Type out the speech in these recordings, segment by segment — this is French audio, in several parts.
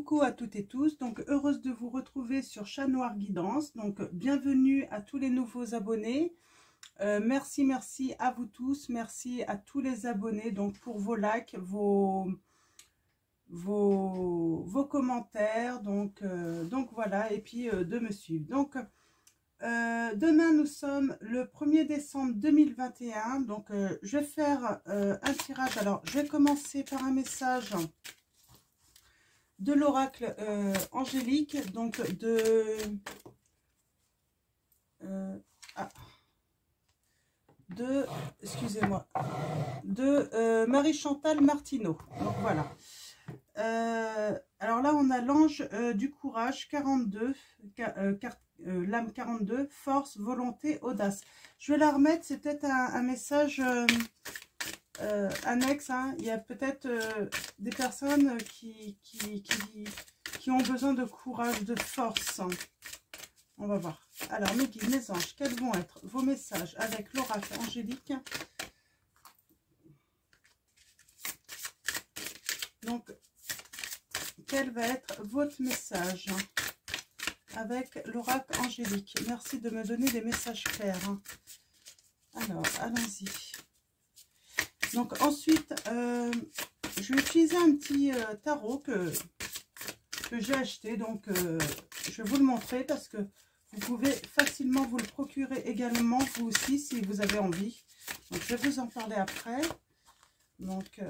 Coucou à toutes et tous, donc heureuse de vous retrouver sur Chat Noir Guidance. Donc bienvenue à tous les nouveaux abonnés. Merci à vous tous, merci à tous les abonnés donc pour vos likes, vos commentaires, donc voilà, et puis de me suivre. Donc demain nous sommes le 1er décembre 2021, donc je vais faire un tirage. Alors je vais commencer par un message de l'oracle angélique, donc excusez-moi, de Marie-Chantal Martineau. Donc voilà. Alors là on a l'ange du courage 42, l'âme 42, force, volonté, audace. Je vais la remettre, c'est peut-être un message annexe, hein. Il y a peut-être des personnes qui ont besoin de courage, de force. On va voir. Alors mes guides, mes anges, quels vont être vos messages avec l'oracle angélique? Donc quel va être votre message avec l'oracle angélique? Merci de me donner des messages clairs, hein. Alors allons-y. Donc ensuite, je vais utiliser un petit tarot que j'ai acheté. Donc je vais vous le montrer parce que vous pouvez facilement vous le procurer également, vous aussi, si vous avez envie. Donc je vais vous en parler après. Donc,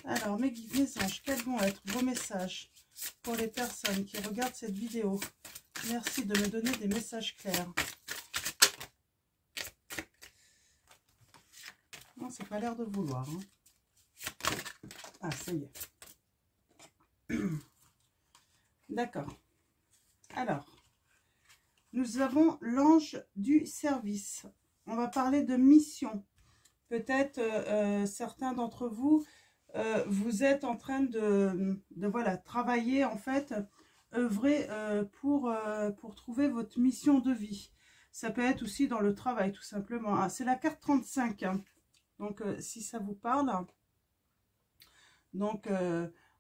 alors mes guides, mes anges, quels vont être vos messages pour les personnes qui regardent cette vidéo? Merci de me donner des messages clairs. Non, c'est pas l'air de vouloir, hein. Ah, ça y est. D'accord. Alors, nous avons l'ange du service. On va parler de mission. Peut-être certains d'entre vous, vous êtes en train de voilà, travailler, en fait, œuvrer pour trouver votre mission de vie. Ça peut être aussi dans le travail, tout simplement. Ah, c'est la carte 35, hein. Donc, si ça vous parle. Donc,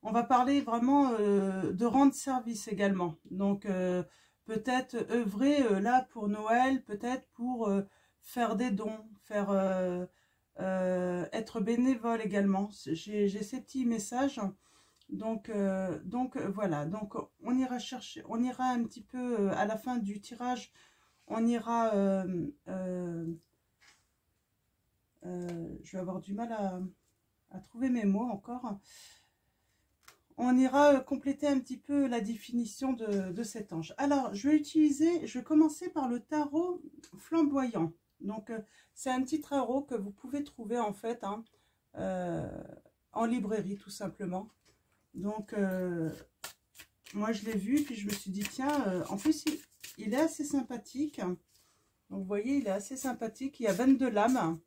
on va parler vraiment de rendre service également. Donc, peut-être œuvrer là pour Noël, peut-être pour faire des dons, faire être bénévole également. J'ai ces petits messages. Donc voilà. Donc, on ira chercher, on ira un petit peu à la fin du tirage, on ira... je vais avoir du mal à trouver mes mots encore. On ira compléter un petit peu la définition de cet ange. Alors, je vais commencer par le tarot flamboyant. Donc, c'est un petit tarot que vous pouvez trouver en fait, hein, en librairie tout simplement. Donc, moi je l'ai vu, puis je me suis dit, tiens, en plus, il est assez sympathique. Donc, vous voyez, il est assez sympathique. Il y a 22 lames.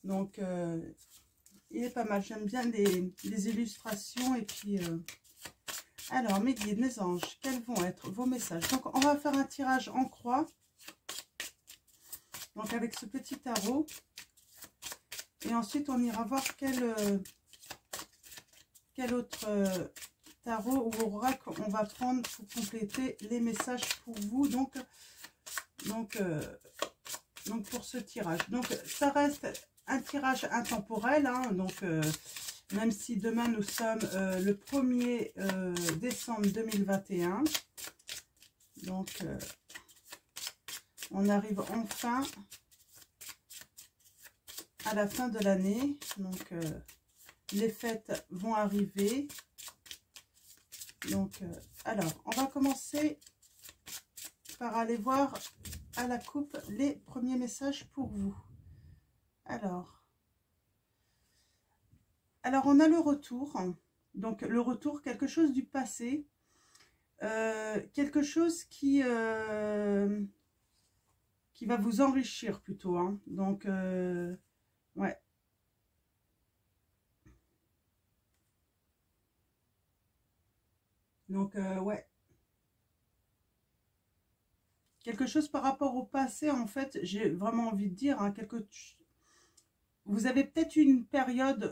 Donc, il est pas mal. J'aime bien les illustrations. Et puis, alors, mes guides, mes anges, quels vont être vos messages? Donc, on va faire un tirage en croix. Donc, avec ce petit tarot. Et ensuite, on ira voir quel autre tarot ou oracle on va prendre pour compléter les messages pour vous. Donc pour ce tirage. Donc, ça reste un tirage intemporel, hein. Donc, même si demain nous sommes le 1er décembre 2021. Donc, on arrive enfin à la fin de l'année. Donc, les fêtes vont arriver. Donc, alors, on va commencer par aller voir à la coupe les premiers messages pour vous. Alors on a le retour. Donc, le retour, quelque chose du passé. Quelque chose qui va vous enrichir plutôt, hein. Donc, ouais. Donc, ouais. Quelque chose par rapport au passé, en fait, j'ai vraiment envie de dire, hein, vous avez peut-être une période...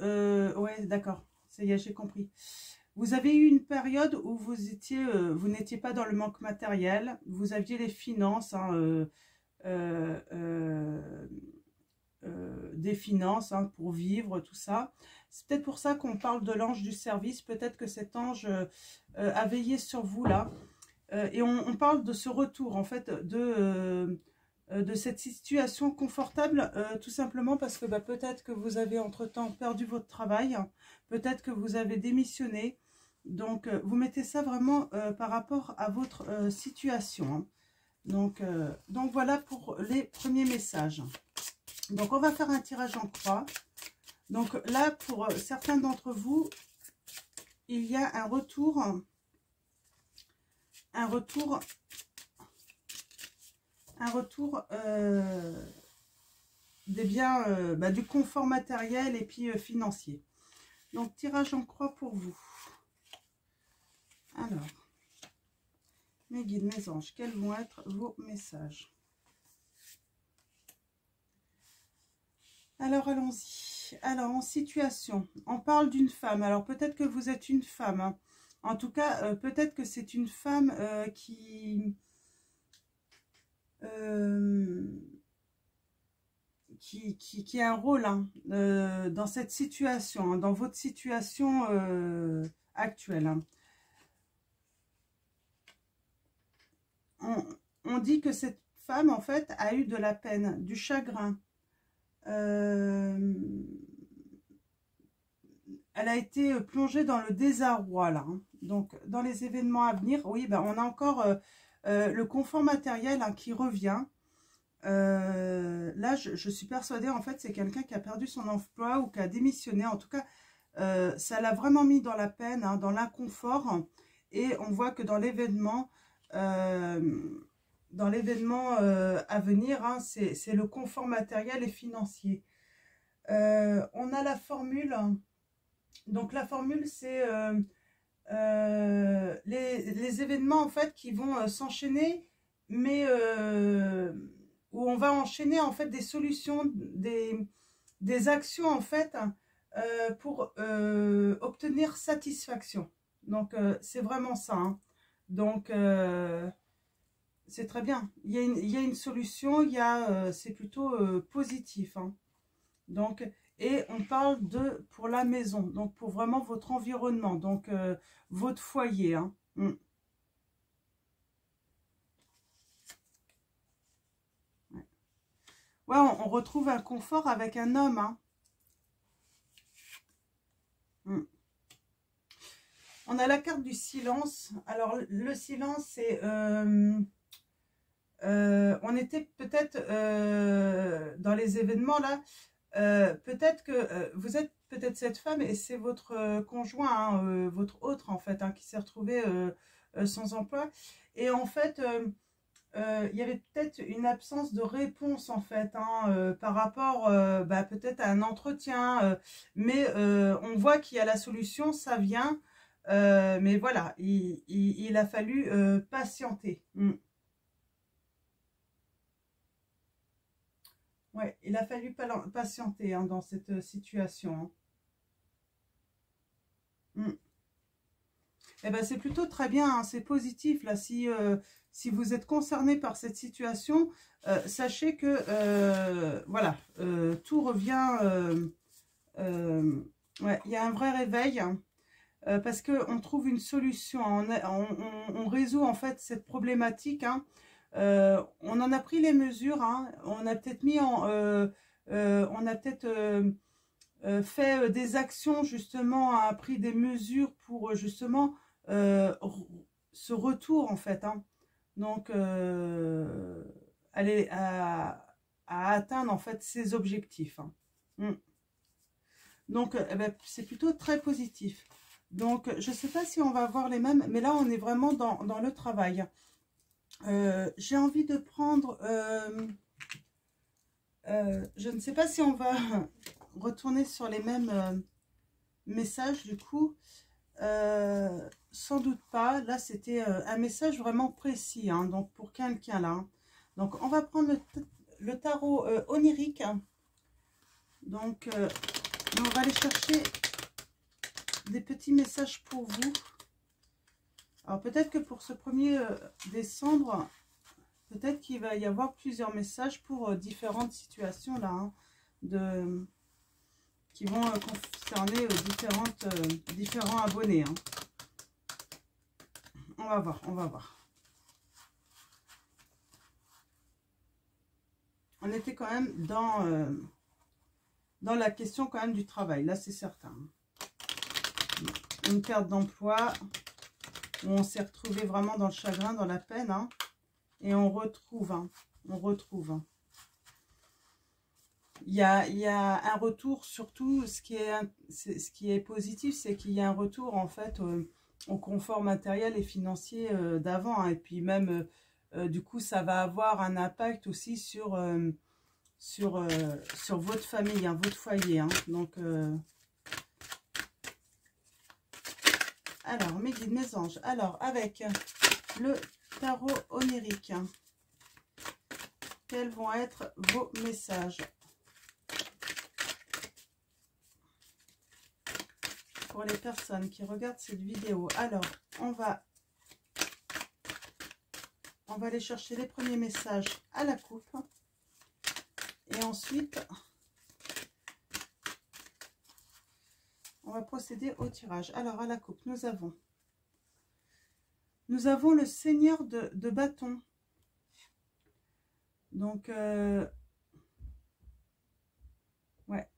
ouais, d'accord. ça y est, j'ai compris. Vous avez eu une période où vous n'étiez pas dans le manque matériel, vous aviez les finances, hein, des finances hein, pour vivre, tout ça. C'est peut-être pour ça qu'on parle de l'ange du service. Peut-être que cet ange a veillé sur vous là. Et on parle de ce retour, en fait, de cette situation confortable, tout simplement parce que bah, peut-être que vous avez entre-temps perdu votre travail, peut-être que vous avez démissionné. Donc, vous mettez ça vraiment par rapport à votre situation. Hein. Donc, voilà pour les premiers messages. Donc, on va faire un tirage en croix. Donc là, pour certains d'entre vous, il y a un retour des biens, du confort matériel et puis financier. Donc, tirage en croix pour vous. Alors, mes guides, mes anges, quels vont être vos messages? Alors, allons-y. Alors, en situation, on parle d'une femme. Alors, peut-être que vous êtes une femme. Hein. En tout cas, peut-être que c'est une femme qui a un rôle hein, dans cette situation, hein, dans votre situation actuelle. Hein. On dit que cette femme, en fait, a eu de la peine, du chagrin. Elle a été plongée dans le désarroi, là. Hein. Donc, dans les événements à venir, oui, ben, on a encore le confort matériel hein, qui revient. Là, je suis persuadée, en fait, c'est quelqu'un qui a perdu son emploi ou qui a démissionné. En tout cas, ça l'a vraiment mis dans la peine, hein, dans l'inconfort. Et on voit que dans l'événement à venir, hein, c'est le confort matériel et financier. On a la formule. Donc, la formule, c'est les événements, en fait, qui vont s'enchaîner, mais où on va enchaîner, en fait, des solutions, des actions, en fait, pour obtenir satisfaction. Donc, c'est vraiment ça. Hein. Donc, c'est très bien. Il y a une solution, c'est plutôt positif. Hein. Donc, et on parle pour la maison, donc pour vraiment votre environnement, donc votre foyer. Hein. Ouais, on retrouve un confort avec un homme. Hein. On a la carte du silence. Alors, le silence, c'est... on était peut-être dans les événements là. Peut-être que vous êtes peut-être cette femme et c'est votre conjoint, hein, votre autre en fait, hein, qui s'est retrouvé sans emploi. Et en fait, il y avait peut-être une absence de réponse en fait, hein, par rapport peut-être à un entretien. Mais on voit qu'il y a la solution, ça vient. Mais voilà, il a fallu patienter. Ouais, il a fallu patienter hein, dans cette situation. Hein. Eh ben, c'est plutôt très bien, hein, c'est positif. Là, si vous êtes concerné par cette situation, sachez que voilà, tout revient. Ouais, il y a un vrai réveil. Hein, parce qu'on trouve une solution. On résout en fait cette problématique. Hein, on en a pris les mesures, hein, on a peut-être mis on a peut-être fait des actions justement, a pris des mesures pour justement ce retour en fait. Hein. Donc aller à atteindre en fait ses objectifs. Hein. Donc c'est plutôt très positif. Donc je ne sais pas si on va avoir les mêmes, mais là on est vraiment dans le travail. J'ai envie de prendre, je ne sais pas si on va retourner sur les mêmes messages du coup, sans doute pas. Là c'était un message vraiment précis, hein, donc pour quelqu'un là. Hein. Donc on va prendre le tarot onirique. Donc on va aller chercher des petits messages pour vous. Alors peut-être que pour ce 1er décembre, peut-être qu'il va y avoir plusieurs messages pour différentes situations là, hein, qui vont concerner différents abonnés. Hein. On va voir, on va voir. On était quand même dans la question quand même du travail, là c'est certain. Une perte d'emploi, où on s'est retrouvé vraiment dans le chagrin, dans la peine, hein, et on retrouve, on retrouve. Il y a un retour, surtout ce qui est positif, c'est qu'il y a un retour en fait au confort matériel et financier d'avant, hein, et puis même du coup ça va avoir un impact aussi sur votre famille, hein, votre foyer. Hein. Donc, alors, mes guides, mes anges. Alors, avec le tarot onirique, quels vont être vos messages pour les personnes qui regardent cette vidéo? Alors, on va aller chercher les premiers messages à la coupe. Et ensuite, on va procéder au tirage. Alors, à la coupe, nous avons le Seigneur de bâton. Donc, ouais.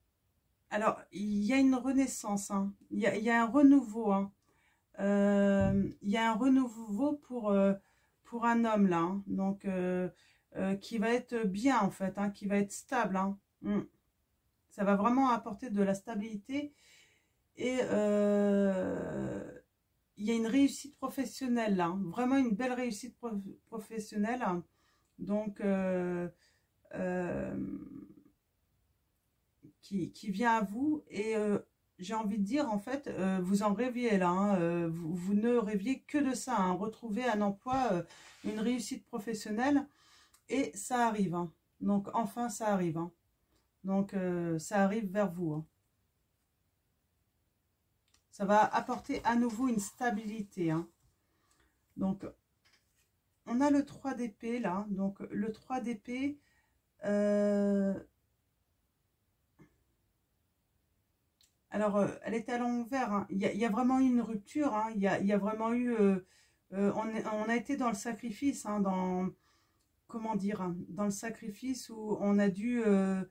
Alors, il y a une renaissance. Hein. Il y a un renouveau. Hein. Il y a un renouveau pour un homme, là. Hein. Donc, qui va être bien, en fait. Hein, qui va être stable. Hein. Ça va vraiment apporter de la stabilité. Et il y a une réussite professionnelle là, vraiment une belle réussite professionnelle. Donc, qui vient à vous. Et j'ai envie de dire, en fait, vous en rêviez là. Hein, vous ne rêviez que de ça. Hein, retrouver un emploi, une réussite professionnelle. Et ça arrive. Hein. Donc, enfin, ça arrive. Hein. Donc, ça arrive vers vous. Hein. Ça va apporter à nouveau une stabilité. Hein. Donc, on a le 3 d'épée là. Donc, le 3 d'épée. Alors, elle était à l'envers. Hein. Il y a vraiment eu une rupture. Hein. Il y a vraiment eu... on a été dans le sacrifice. Hein, comment dire, hein, dans le sacrifice où on a dû un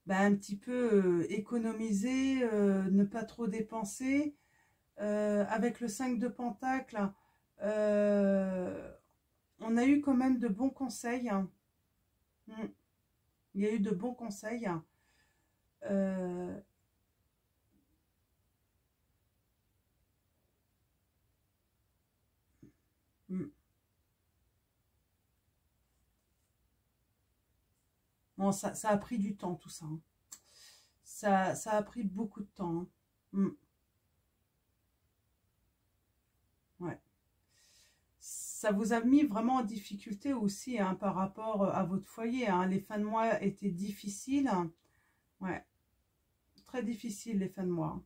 petit peu économiser, ne pas trop dépenser. Avec le 5 de Pentacle, on a eu quand même de bons conseils. Hein. Il y a eu de bons conseils. Bon, ça a pris du temps tout ça. Hein. Ça a pris beaucoup de temps. Hein. Ouais. Ça vous a mis vraiment en difficulté aussi hein, par rapport à votre foyer. Hein. Les fins de mois étaient difficiles. Ouais. Très difficiles les fins de mois.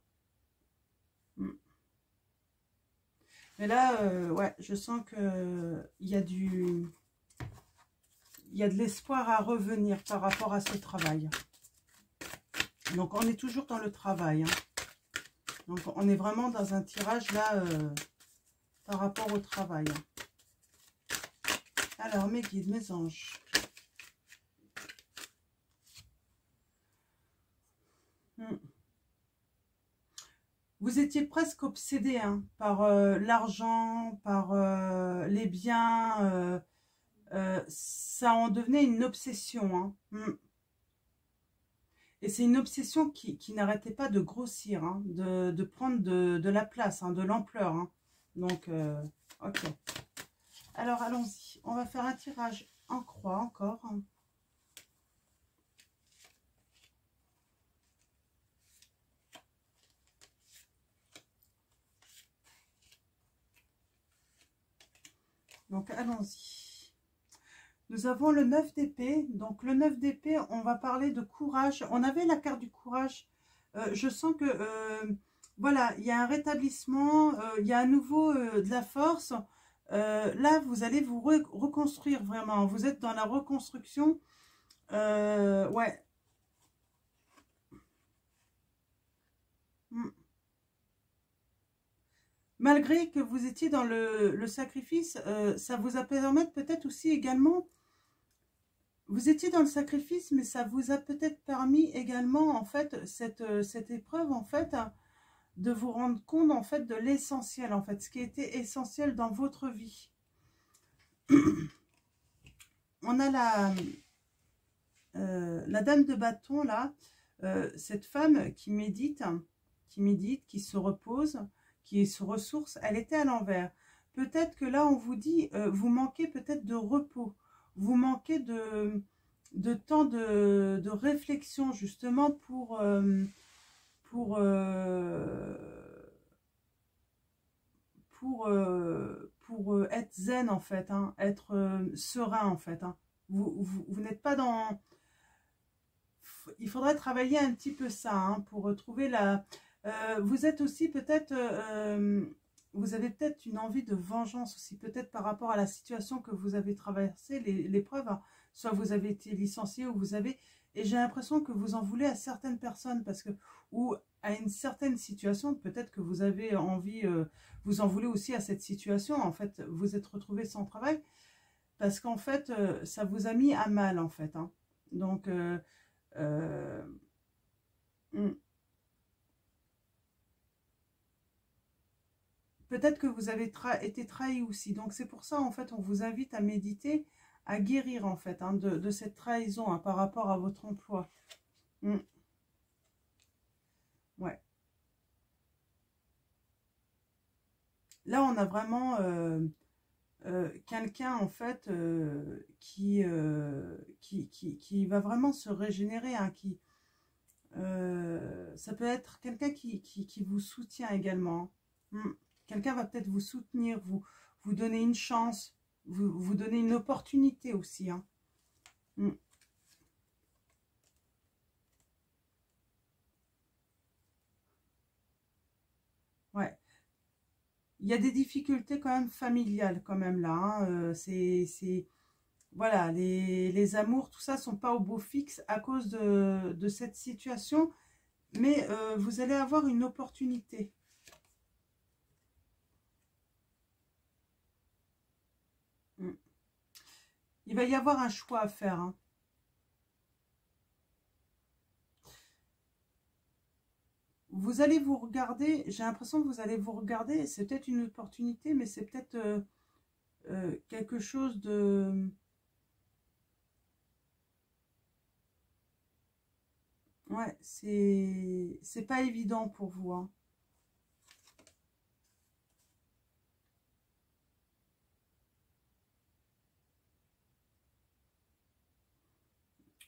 Mais là, ouais, je sens que il y a de l'espoir à revenir par rapport à ce travail. Donc, on est toujours dans le travail. Hein. Donc, on est vraiment dans un tirage là par rapport au travail. Alors, mes guides, mes anges. Vous étiez presque obsédé hein, par l'argent, par les biens. Ça en devenait une obsession. Hein. Et c'est une obsession qui n'arrêtait pas de grossir, hein, de prendre de la place, hein, de l'ampleur. Hein. Donc, ok. Alors, allons-y. On va faire un tirage en croix encore. Hein. Donc, allons-y. Nous avons le 9 d'épée. Donc, le 9 d'épée, on va parler de courage. On avait la carte du courage. Je sens que voilà, il y a un rétablissement, il y a à nouveau de la force. Là, vous allez vous reconstruire vraiment. Vous êtes dans la reconstruction. Ouais. Mm. Malgré que vous étiez dans le sacrifice, ça vous a permis peut-être aussi également, vous étiez dans le sacrifice, mais ça vous a peut-être permis également, en fait, cette épreuve, en fait, de vous rendre compte, en fait, de l'essentiel, en fait, ce qui était essentiel dans votre vie. On a la dame de bâton, là, cette femme qui médite, qui se repose, qui se ressource, elle était à l'envers. Peut-être que là, on vous dit, vous manquez peut-être de repos, vous manquez de temps de réflexion, justement, pour, euh, pour être zen, en fait, hein, être serein, en fait. Hein. Vous n'êtes pas dans... Il faudrait travailler un petit peu ça, hein, pour retrouver la... vous êtes aussi peut-être... vous avez peut-être une envie de vengeance aussi, peut-être par rapport à la situation que vous avez traversée, l'épreuve. Hein. Soit vous avez été licencié ou vous avez... Et j'ai l'impression que vous en voulez à certaines personnes parce que... Ou à une certaine situation, peut-être que vous avez envie... vous en voulez aussi à cette situation. En fait, vous êtes retrouvé sans travail parce qu'en fait, ça vous a mis à mal, en fait. Hein. Donc... Euh, hmm. Peut-être que vous avez été trahi aussi. Donc c'est pour ça, en fait, on vous invite à méditer, à guérir, en fait, hein, de cette trahison, hein, par rapport à votre emploi. Hmm. Ouais. Là, on a vraiment quelqu'un, en fait, qui va vraiment se régénérer, hein, ça peut être quelqu'un qui vous soutient également. Hmm. Quelqu'un va peut-être vous soutenir, vous donner une chance, vous donner une opportunité aussi. Hein. Hmm. Ouais. Il y a des difficultés quand même familiales quand même là. Hein. Voilà, les amours, tout ça sont pas au beau fixe à cause de cette situation. Mais vous allez avoir une opportunité. Hmm. Il va y avoir un choix à faire. Hein. Vous allez vous regarder, j'ai l'impression que vous allez vous regarder, c'est peut-être une opportunité, mais c'est peut-être quelque chose de... Ouais, c'est pas évident pour vous. Hein.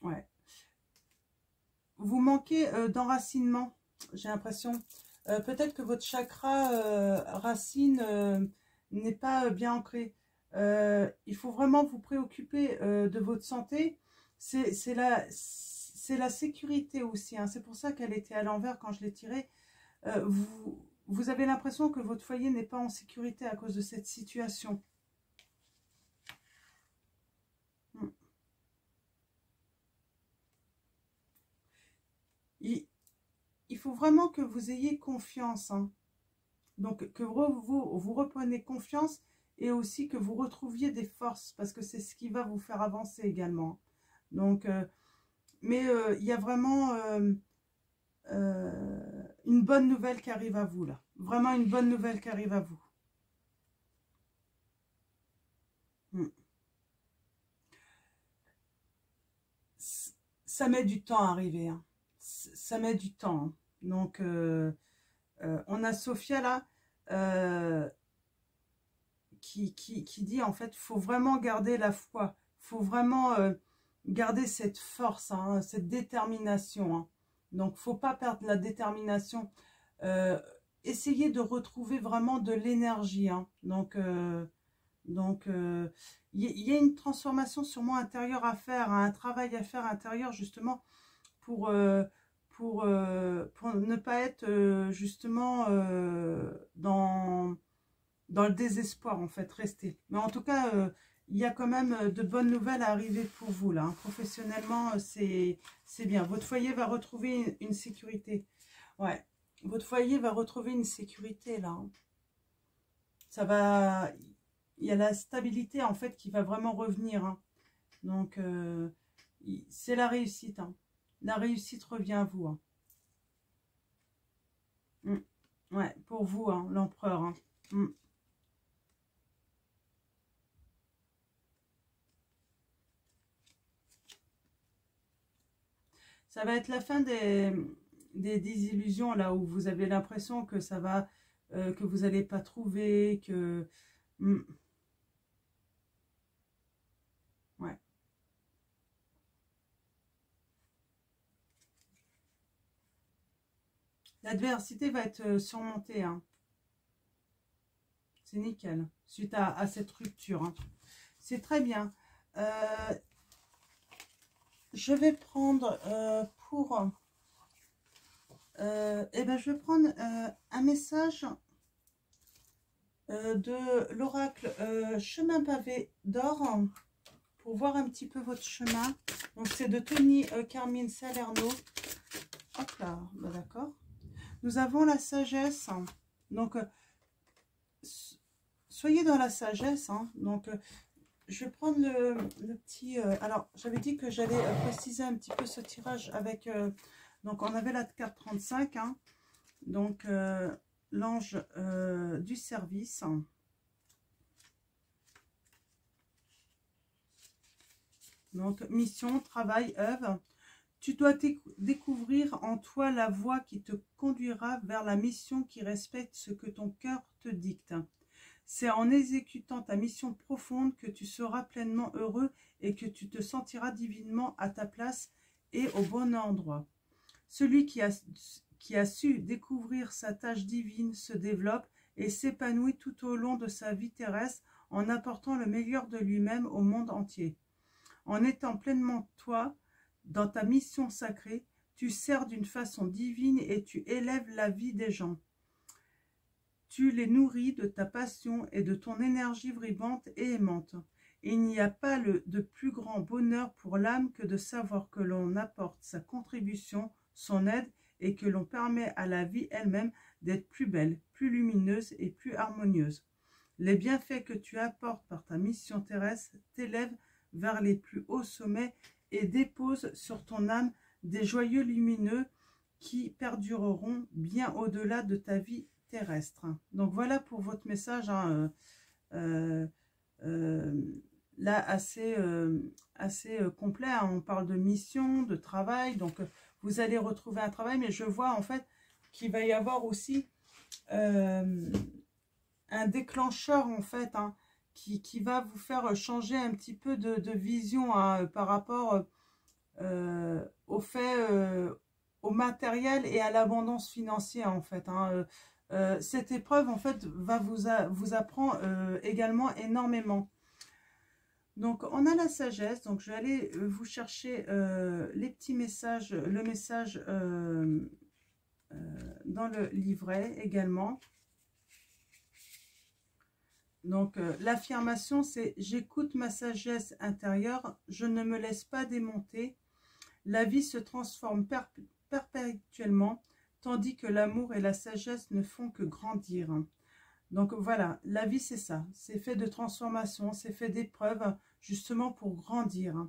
Ouais. Vous manquez d'enracinement, j'ai l'impression. Peut-être que votre chakra racine n'est pas bien ancré. Il faut vraiment vous préoccuper de votre santé. C'est la sécurité aussi. Hein. C'est pour ça qu'elle était à l'envers quand je l'ai tirée. Vous avez l'impression que votre foyer n'est pas en sécurité à cause de cette situation. Hmm. Il faut vraiment que vous ayez confiance. Hein. Donc, que vous reprenez confiance et aussi que vous retrouviez des forces parce que c'est ce qui va vous faire avancer également. Donc, mais il y a vraiment une bonne nouvelle qui arrive à vous là. Vraiment une bonne nouvelle qui arrive à vous. Hmm. Ça met du temps à arriver. Hein. Ça met du temps. Hein. Donc, on a Sophia là qui dit en fait, il faut vraiment garder la foi. Il faut vraiment garder cette force, hein, cette détermination. Hein. Donc, faut pas perdre la détermination. Euh, essayez de retrouver vraiment de l'énergie. Hein. Donc, y a une transformation sûrement intérieure à faire, hein, un travail à faire intérieur justement pour, pour ne pas être justement dans le désespoir, en fait, rester. Mais en tout cas, il y a quand même de bonnes nouvelles à arriver pour vous, là. Hein. Professionnellement, c'est bien. Votre foyer va retrouver une sécurité. Ouais, votre foyer va retrouver une sécurité, là. Hein. Ça va... Il y a la stabilité, en fait, qui va vraiment revenir. Hein. Donc, c'est la réussite. Hein. La réussite revient à vous. Hein. Ouais, pour vous, hein, l'empereur. Hein. Ça va être la fin des désillusions, là où vous avez l'impression que ça va, que vous n'allez pas trouver, que... Ouais. L'adversité va être surmontée. Hein. C'est nickel, suite à cette rupture. Hein. C'est très bien. Je vais prendre pour... eh ben, je vais prendre un message de l'oracle Chemin pavé d'or pour voir un petit peu votre chemin. Donc, c'est de Tony Carmine Salerno. Hop là, bah, d'accord. Nous avons la sagesse. Donc, soyez dans la sagesse. Hein. Donc, je vais prendre le petit... alors, j'avais dit que j'allais préciser un petit peu ce tirage avec... donc, on avait la carte 35. Hein. Donc, l'ange du service. Donc, mission, travail, œuvre. Tu dois découvrir en toi la voie qui te conduira vers la mission qui respecte ce que ton cœur te dicte. C'est en exécutant ta mission profonde que tu seras pleinement heureux et que tu te sentiras divinement à ta place et au bon endroit. Celui qui a su découvrir sa tâche divine se développe et s'épanouit tout au long de sa vie terrestre en apportant le meilleur de lui-même au monde entier. En étant pleinement toi, dans ta mission sacrée, tu sers d'une façon divine et tu élèves la vie des gens. Tu les nourris de ta passion et de ton énergie vibrante et aimante. Il n'y a pas de plus grand bonheur pour l'âme que de savoir que l'on apporte sa contribution, son aide et que l'on permet à la vie elle-même d'être plus belle, plus lumineuse et plus harmonieuse. Les bienfaits que tu apportes par ta mission terrestre t'élèvent vers les plus hauts sommets et déposent sur ton âme des joyeux lumineux qui perdureront bien au-delà de ta vie terrestre. Donc voilà pour votre message, hein, là assez complet. Hein. On parle de mission, de travail, donc vous allez retrouver un travail, mais je vois en fait qu'il va y avoir aussi un déclencheur en fait, hein, qui va vous faire changer un petit peu de vision hein, par rapport au fait, au matériel et à l'abondance financière en fait. Hein. Cette épreuve en fait va vous apprendre également énormément. Donc on a la sagesse, donc je vais aller vous chercher les petits messages, le message dans le livret également. Donc l'affirmation c'est « J'écoute ma sagesse intérieure, je ne me laisse pas démonter. La vie se transforme perpétuellement, tandis que l'amour et la sagesse ne font que grandir. » Donc voilà, la vie c'est ça, c'est fait de transformation, c'est fait d'épreuves justement pour grandir.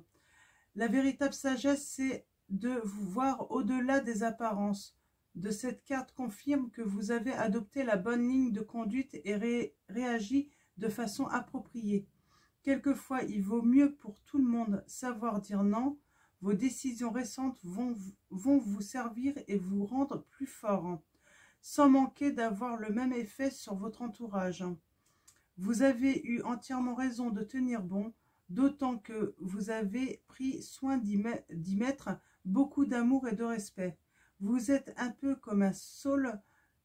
La véritable sagesse c'est de vous voir au-delà des apparences. De cette carte confirme que vous avez adopté la bonne ligne de conduite et réagi de façon appropriée. Quelquefois, il vaut mieux pour tout le monde savoir dire non. Vos décisions récentes vont vous servir et vous rendre plus fort, sans manquer d'avoir le même effet sur votre entourage. Vous avez eu entièrement raison de tenir bon, d'autant que vous avez pris soin d'y mettre beaucoup d'amour et de respect. Vous êtes un peu comme un saule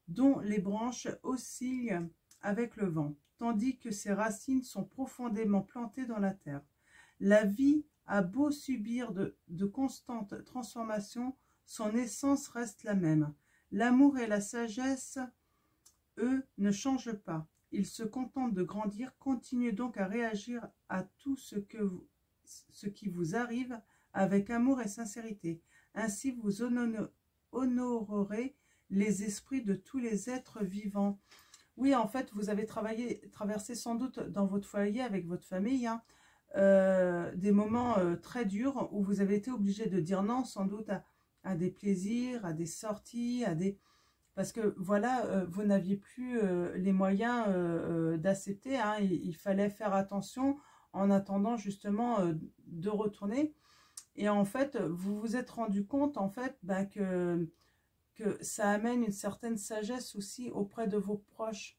dont les branches oscillent avec le vent, tandis que ses racines sont profondément plantées dans la terre. La vie a beau subir de constantes transformations, son essence reste la même. L'amour et la sagesse, eux, ne changent pas. Ils se contentent de grandir. Continuez donc à réagir à tout ce qui vous arrive avec amour et sincérité. Ainsi, vous honorerez les esprits de tous les êtres vivants. Oui, en fait, vous avez traversé sans doute dans votre foyer avec votre famille, hein, des moments très durs où vous avez été obligé de dire non, sans doute à des plaisirs, à des sorties, parce que voilà, vous n'aviez plus les moyens d'accepter, hein, il fallait faire attention en attendant justement de retourner. Et en fait, vous vous êtes rendu compte en fait bah, que ça amène une certaine sagesse aussi auprès de vos proches.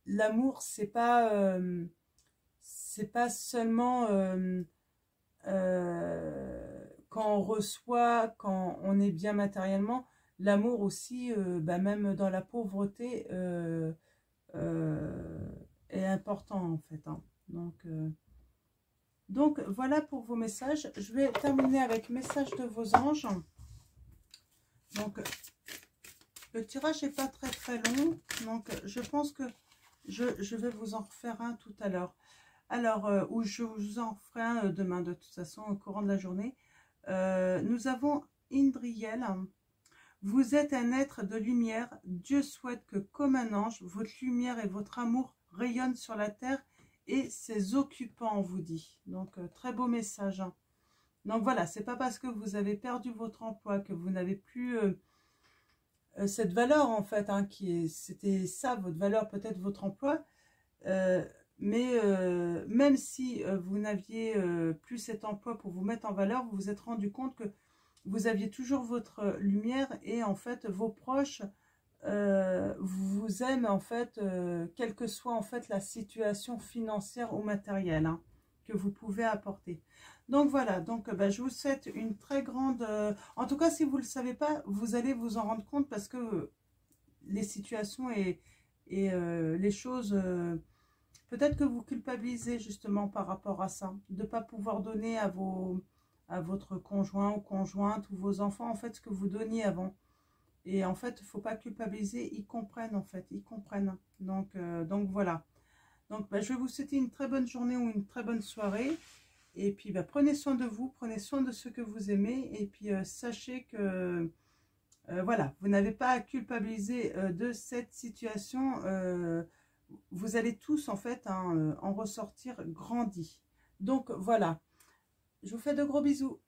L'amour, c'est pas seulement quand on reçoit, quand on est bien matériellement. L'amour aussi, bah, même dans la pauvreté, est important en fait, hein. Donc voilà pour vos messages. Je vais terminer avec message de vos anges. Donc le tirage n'est pas très long, donc je pense que je vais vous en refaire un tout à l'heure. Alors, ou je vous en ferai un demain de toute façon au courant de la journée. Nous avons Indriel. Vous êtes un être de lumière. Dieu souhaite que, comme un ange, votre lumière et votre amour rayonnent sur la terre et ses occupants, on vous dit. Donc, très beau message, hein. Donc voilà, c'est pas parce que vous avez perdu votre emploi que vous n'avez plus cette valeur en fait, hein, c'était ça, votre valeur, peut-être votre emploi. Mais même si vous n'aviez plus cet emploi pour vous mettre en valeur, vous vous êtes rendu compte que vous aviez toujours votre lumière et en fait vos proches vous aiment en fait, quelle que soit en fait la situation financière ou matérielle, hein, que vous pouvez apporter. Donc voilà, donc bah, je vous souhaite une très grande... en tout cas, si vous ne le savez pas, vous allez vous en rendre compte parce que les situations et les choses... peut-être que vous culpabilisez justement par rapport à ça, de ne pas pouvoir donner à votre conjoint ou conjointe ou vos enfants en fait ce que vous donniez avant. Et en fait, il ne faut pas culpabiliser, ils comprennent en fait, ils comprennent. Donc voilà. Donc bah, je vais vous souhaiter une très bonne journée ou une très bonne soirée. Et puis bah, prenez soin de vous, prenez soin de ceux que vous aimez. Et puis sachez que voilà, vous n'avez pas à culpabiliser de cette situation. Vous allez tous en fait hein, en ressortir grandis. Donc voilà, je vous fais de gros bisous.